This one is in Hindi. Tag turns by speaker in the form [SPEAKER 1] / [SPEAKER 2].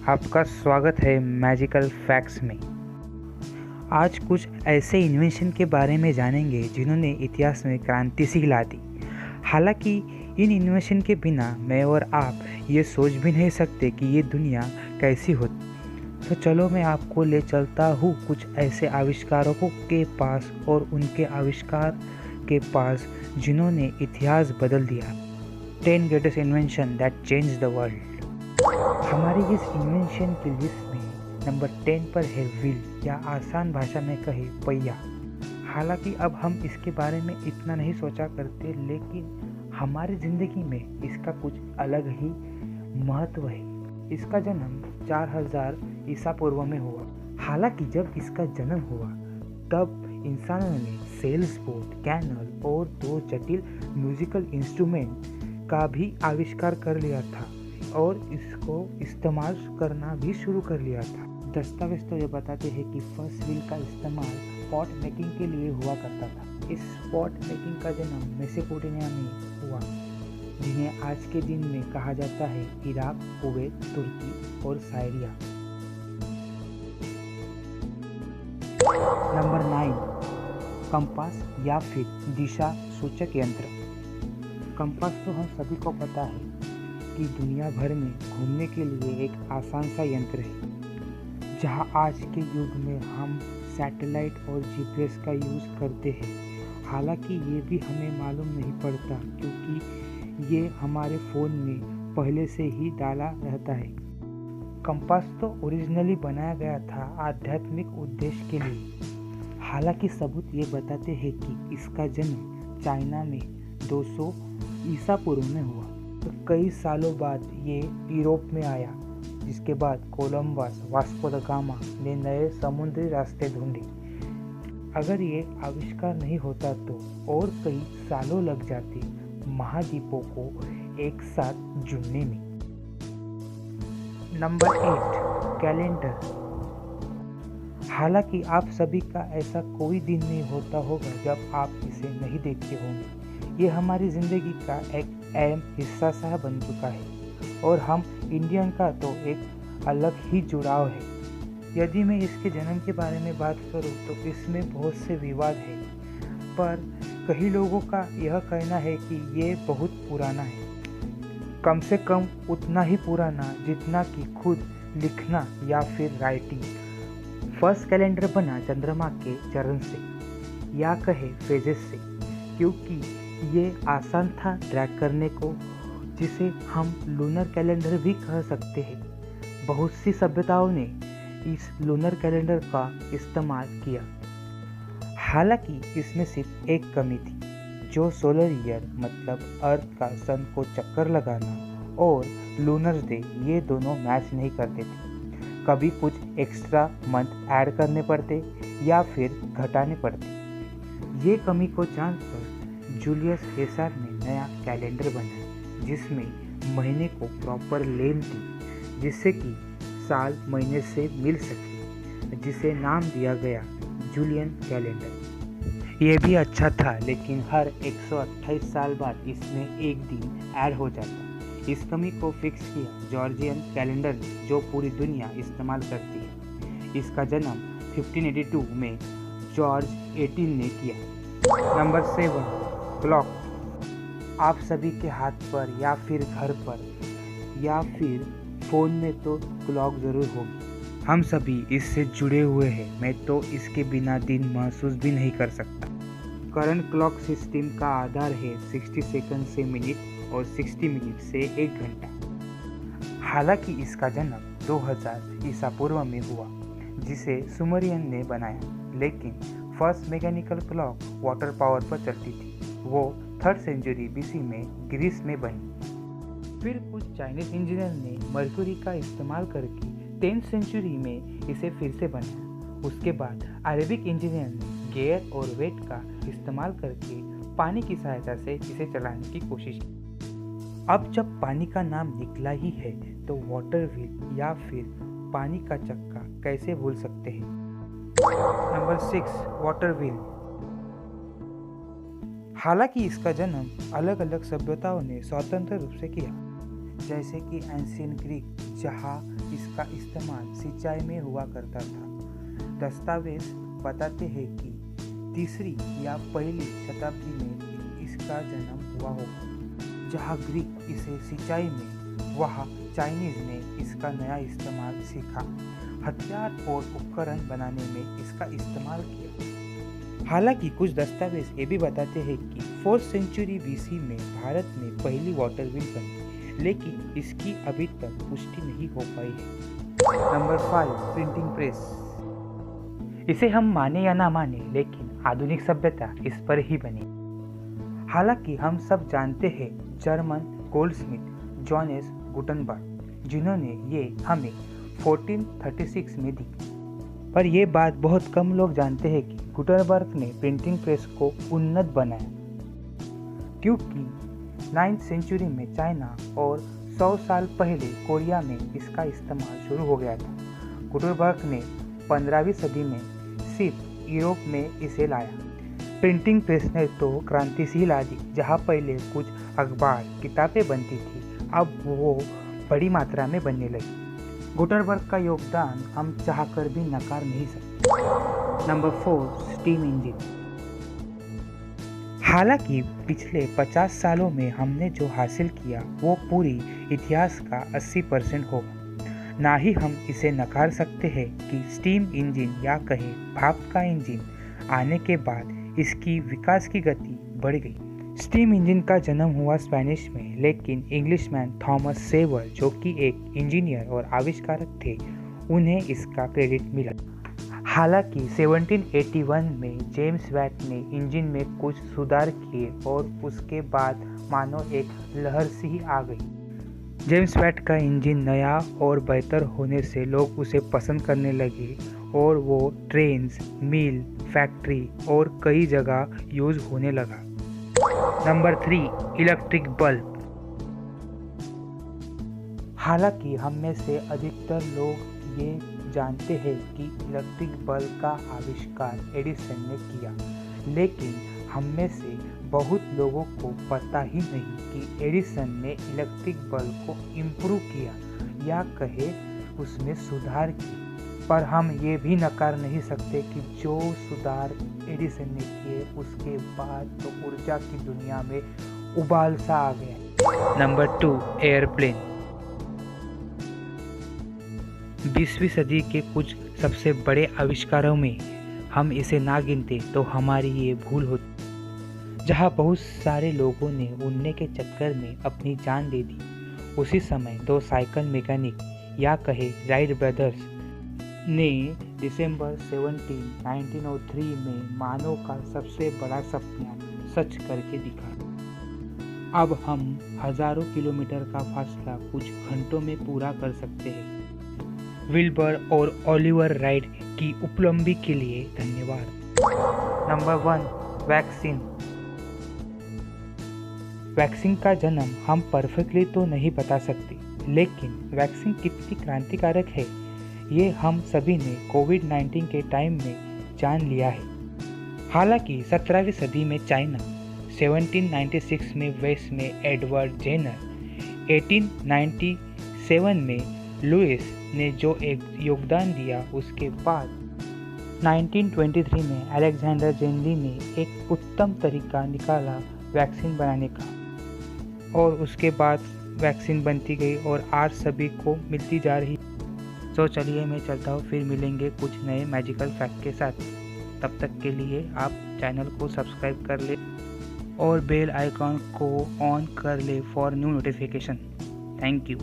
[SPEAKER 1] आपका स्वागत है मैजिकल फैक्ट्स में। आज कुछ ऐसे इन्वेंशन के बारे में जानेंगे जिन्होंने इतिहास में क्रांति सी ला दी। हालांकि इन इन्वेंशन के बिना मैं और आप ये सोच भी नहीं सकते कि ये दुनिया कैसी होती। तो चलो मैं आपको ले चलता हूँ कुछ ऐसे आविष्कारकों के पास और उनके आविष्कार के पास जिन्होंने इतिहास बदल दिया। 10 greatest invention that change the world. हमारी इस इन्वेंशन की लिस्ट में नंबर 10 पर है व्हील, या आसान भाषा में कहे पहिया। हालांकि अब हम इसके बारे में इतना नहीं सोचा करते, लेकिन हमारी ज़िंदगी में इसका कुछ अलग ही महत्व है। इसका जन्म 4000 ईसा पूर्व में हुआ। हालांकि जब इसका जन्म हुआ तब इंसानों ने सेल्स बोट, कैनल और 2 जटिल म्यूजिकल इंस्ट्रूमेंट का भी आविष्कार कर लिया था और इसको इस्तेमाल करना भी शुरू कर लिया था। दस्तावेज तो ये बताते हैं कि फर्स्ट व्हील का इस्तेमाल पॉट मेकिंग के लिए हुआ करता था। इस पॉट मेकिंग का जन्म मेसोपोटामिया में हुआ, जिन्हें आज के दिन में कहा जाता है इराक, कुवैत, तुर्की और साइरिया। नंबर 9, कंपास या फिर दिशा सूचक यंत्र। कंपास तो हम सभी को पता है कि दुनिया भर में घूमने के लिए एक आसान सा यंत्र है। जहां आज के युग में हम सैटेलाइट और जीपीएस का यूज़ करते हैं। हालांकि ये भी हमें मालूम नहीं पड़ता क्योंकि ये हमारे फ़ोन में पहले से ही डाला रहता है। कंपास तो ओरिजिनली बनाया गया था आध्यात्मिक उद्देश्य के लिए। हालांकि सबूत ये बताते हैं कि इसका जन्म चाइना में 200 ईसा पूर्व में हुआ। तो कई सालों बाद ये यूरोप में आया, जिसके बाद कोलंबस, वास्को द गामा ने नए समुद्री रास्ते ढूंढे। अगर ये आविष्कार नहीं होता तो और कई सालों लग जाते महाद्वीपों को एक साथ जुड़ने में। Number 8, calendar. हालांकि आप सभी का ऐसा कोई दिन नहीं होता होगा जब आप इसे नहीं देखते होंगे। ये हमारी ज़िंदगी का एक अहम हिस्सा सा बन चुका है और हम इंडियन का तो एक अलग ही जुड़ाव है। यदि मैं इसके जन्म के बारे में बात करूं तो इसमें बहुत से विवाद है, पर कई लोगों का यह कहना है कि ये बहुत पुराना है, कम से कम उतना ही पुराना जितना कि खुद लिखना या फिर राइटिंग। फर्स्ट कैलेंडर बना चंद्रमा के चरण से या कहे फेजेस से, क्योंकि ये आसान था ट्रैक करने को, जिसे हम लूनर कैलेंडर भी कह सकते हैं। बहुत सी सभ्यताओं ने इस लूनर कैलेंडर का इस्तेमाल किया। हालांकि इसमें सिर्फ एक कमी थी, जो सोलर ईयर मतलब अर्थ का सन को चक्कर लगाना और लूनर डे, ये दोनों मैच नहीं करते थे। कभी कुछ एक्स्ट्रा मंथ ऐड करने पड़ते या फिर घटाने पड़ते। ये कमी को जानकर जूलियस केसर ने नया कैलेंडर बनाया, जिसमें महीने को प्रॉपर लेन दी, जिससे कि साल महीने से मिल सके, जिसे नाम दिया गया जूलियन कैलेंडर। ये भी अच्छा था, लेकिन हर 128 साल बाद इसमें एक दिन ऐड हो जाता। इस कमी को फिक्स किया जॉर्जियन कैलेंडर ने, जो पूरी दुनिया इस्तेमाल करती है। इसका जन्म 1582 में जॉर्ज 18 ने किया। Number 7, clock. आप सभी के हाथ पर या फिर घर पर या फिर फ़ोन में तो क्लॉक ज़रूर होगी। हम सभी इससे जुड़े हुए हैं। मैं तो इसके बिना दिन महसूस भी नहीं कर सकता। करंट क्लॉक सिस्टम का आधार है 60 सेकंड से मिनट और 60 मिनट से 1 घंटा। हालांकि इसका जन्म 2000 ईसा पूर्व में हुआ, जिसे सुमेरियन ने बनाया। लेकिन first mechanical clock water power पर चलती थी। वो 3rd सेंचुरी बीसी में ग्रीस में बनी। फिर कुछ चाइनीज इंजीनियर ने मर्क्यूरी का इस्तेमाल करके 10th सेंचुरी में इसे फिर से बनाया। उसके बाद अरेबिक इंजीनियर ने गियर और वेट का इस्तेमाल करके पानी की सहायता से इसे चलाने की कोशिश की। अब जब पानी का नाम निकला ही है तो वाटर व्हील या फिर पानी का चक्का कैसे भूल सकते हैं। Number 6, water wheel. हालांकि इसका जन्म अलग अलग सभ्यताओं ने स्वतंत्र रूप से किया। जैसे कि एंशियंट ग्रीक, जहाँ इसका इस्तेमाल सिंचाई में हुआ करता था। दस्तावेज बताते हैं कि 3री या 1ली शताब्दी में इसका जन्म हुआ होगा। जहाँ ग्रीक इसे सिंचाई में, वहाँ चाइनीज ने इसका नया इस्तेमाल सीखा, हथियार और उपकरण बनाने में इसका इस्तेमाल किया। हालांकि कुछ दस्तावेज ये भी बताते हैं कि 4th सेंचुरी BC में भारत में पहली वाटर व्हील बनी, लेकिन इसकी अभी तक पुष्टि नहीं हो पाई है। Number 5, printing press. इसे हम माने या ना माने, लेकिन आधुनिक सभ्यता इस पर ही बनी। हालांकि हम सब जानते हैं जर्मन गोल्डस्मिथ जोहान्स गुटेनबर्ग, जिन्होंने ये हमें 1436 में दी। पर यह बात बहुत कम लोग जानते हैं कि गुटेनबर्ग ने प्रिंटिंग प्रेस को उन्नत बनाया, क्योंकि 9th सेंचुरी में चाइना और 100 साल पहले कोरिया में इसका इस्तेमाल शुरू हो गया था। गुटेनबर्ग ने 15वीं सदी में सिर्फ यूरोप में इसे लाया। प्रिंटिंग प्रेस ने तो क्रांति सी ला दी। जहाँ पहले कुछ अखबार किताबें बनती थी, अब वो बड़ी मात्रा में बनने लगी। गुटेनबर्ग का योगदान हम चाहकर भी नकार नहीं सकते। Number 4, steam engine. हालांकि पिछले 50 सालों में हमने जो हासिल किया वो पूरी इतिहास का 80% होगा। ना ही हम इसे नकार सकते हैं कि स्टीम इंजन या कहें भाप का इंजन आने के बाद इसकी विकास की गति बढ़ गई। स्टीम इंजन का जन्म हुआ स्पेनिश में, लेकिन इंग्लिशमैन थॉमस सेवर, जो कि एक इंजीनियर और आविष्कारक थे, उन्हें इसका क्रेडिट मिला। हालांकि 1781 में जेम्स वैट ने इंजन में कुछ सुधार किए और उसके बाद मानो एक लहर सी ही आ गई। जेम्स वैट का इंजन नया और बेहतर होने से लोग उसे पसंद करने लगे और वो ट्रेन्स, मिल, फैक्ट्री और कई जगह यूज होने लगा। Number 3, electric bulb. हालांकि हम में से अधिकतर लोग ये जानते हैं कि इलेक्ट्रिक बल्ब का आविष्कार एडिसन ने किया, लेकिन हम में से बहुत लोगों को पता ही नहीं कि एडिसन ने इलेक्ट्रिक बल्ब को इम्प्रूव किया या कहे उसमें सुधार किया। पर हम ये भी नकार नहीं सकते कि जो सुधार एडिसन ने किए उसके बाद तो ऊर्जा की दुनिया में उबाल सा आ गया। Number 2, airplane. 20वीं सदी के कुछ सबसे बड़े आविष्कारों में हम इसे ना गिनते तो हमारी ये भूल होती। जहाँ बहुत सारे लोगों ने उड़ने के चक्कर में अपनी जान दे दी, उसी समय 2 साइकिल मैकेनिक या कहे राइट ब्रदर्स ने दिसंबर 17, 1903 में मानव का सबसे बड़ा सपना सच करके दिखाया। अब हम हजारों किलोमीटर का फासला कुछ घंटों में पूरा कर सकते हैं। विल्बर और ओलिवर राइट की उपलब्धि के लिए धन्यवाद। Number 1, vaccine. वैक्सीन का जन्म हम परफेक्टली तो नहीं बता सकते, लेकिन वैक्सीन कितनी क्रांतिकारक है ये हम सभी ने कोविड-19 के टाइम में जान लिया है। हालांकि 17वीं सदी में चाइना, 1796 में वेस्ट में एडवर्ड जेनर, 1897 में लुइस ने जो एक योगदान दिया, उसके बाद 1923 में अलेक्जेंडर जेनली ने एक उत्तम तरीका निकाला वैक्सीन बनाने का, और उसके बाद वैक्सीन बनती गई और आज सभी को मिलती जा रही। तो चलिए मैं चलता हूँ, फिर मिलेंगे कुछ नए मैजिकल फैक्ट के साथ। तब तक के लिए आप चैनल को सब्सक्राइब कर ले और बेल आइकॉन को ऑन कर ले for new notification. Thank you.